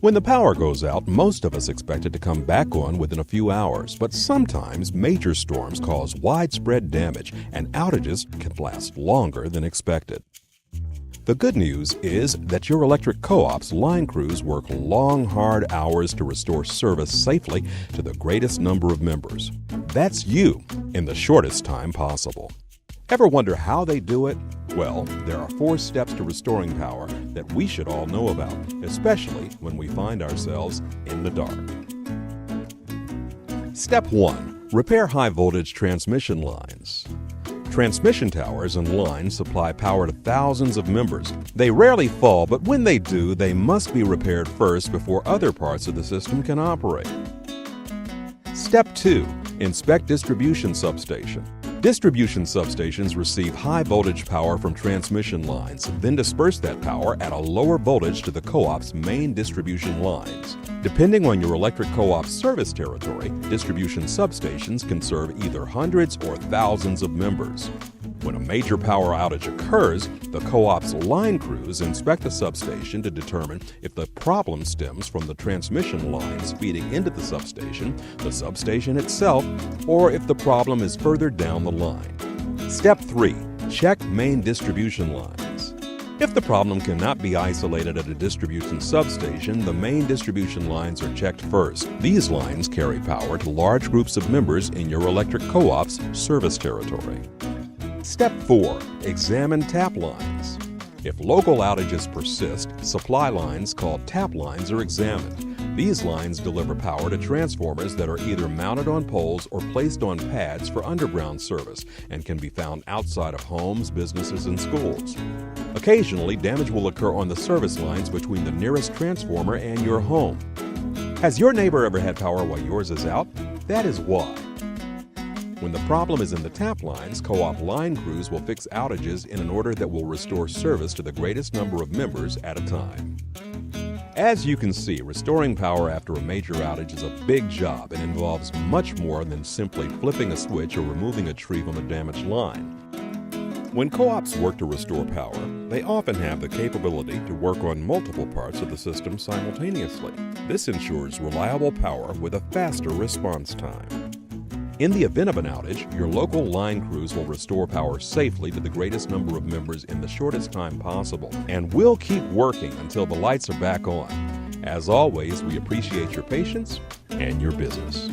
When the power goes out, most of us expect it to come back on within a few hours, but sometimes major storms cause widespread damage and outages can last longer than expected. The good news is that your electric co-op's line crews work long, hard hours to restore service safely to the greatest number of members. That's you in the shortest time possible. Ever wonder how they do it? Well, there are 4 steps to restoring power that we should all know about, especially when we find ourselves in the dark. Step 1. Repair high-voltage transmission lines. Transmission towers and lines supply power to thousands of members. They rarely fall, but when they do, they must be repaired first before other parts of the system can operate. Step 2. Inspect distribution substation. Distribution substations receive high-voltage power from transmission lines, then disperse that power at a lower voltage to the co-op's main distribution lines. Depending on your electric co-op's service territory, distribution substations can serve either hundreds or thousands of members. When a major power outage occurs, the co-op's line crews inspect the substation to determine if the problem stems from the transmission lines feeding into the substation itself, or if the problem is further down the line. Step 3. Check main distribution lines. If the problem cannot be isolated at a distribution substation, the main distribution lines are checked first. These lines carry power to large groups of members in your electric co-op's service territory. Step 4. Examine tap lines. If local outages persist, supply lines called tap lines are examined. These lines deliver power to transformers that are either mounted on poles or placed on pads for underground service and can be found outside of homes, businesses, and schools. Occasionally, damage will occur on the service lines between the nearest transformer and your home. Has your neighbor ever had power while yours is out? That is why. When the problem is in the tap lines, co-op line crews will fix outages in an order that will restore service to the greatest number of members at a time. As you can see, restoring power after a major outage is a big job and involves much more than simply flipping a switch or removing a tree from a damaged line. When co-ops work to restore power, they often have the capability to work on multiple parts of the system simultaneously. This ensures reliable power with a faster response time. In the event of an outage, your local line crews will restore power safely to the greatest number of members in the shortest time possible, and we'll keep working until the lights are back on. As always, we appreciate your patience and your business.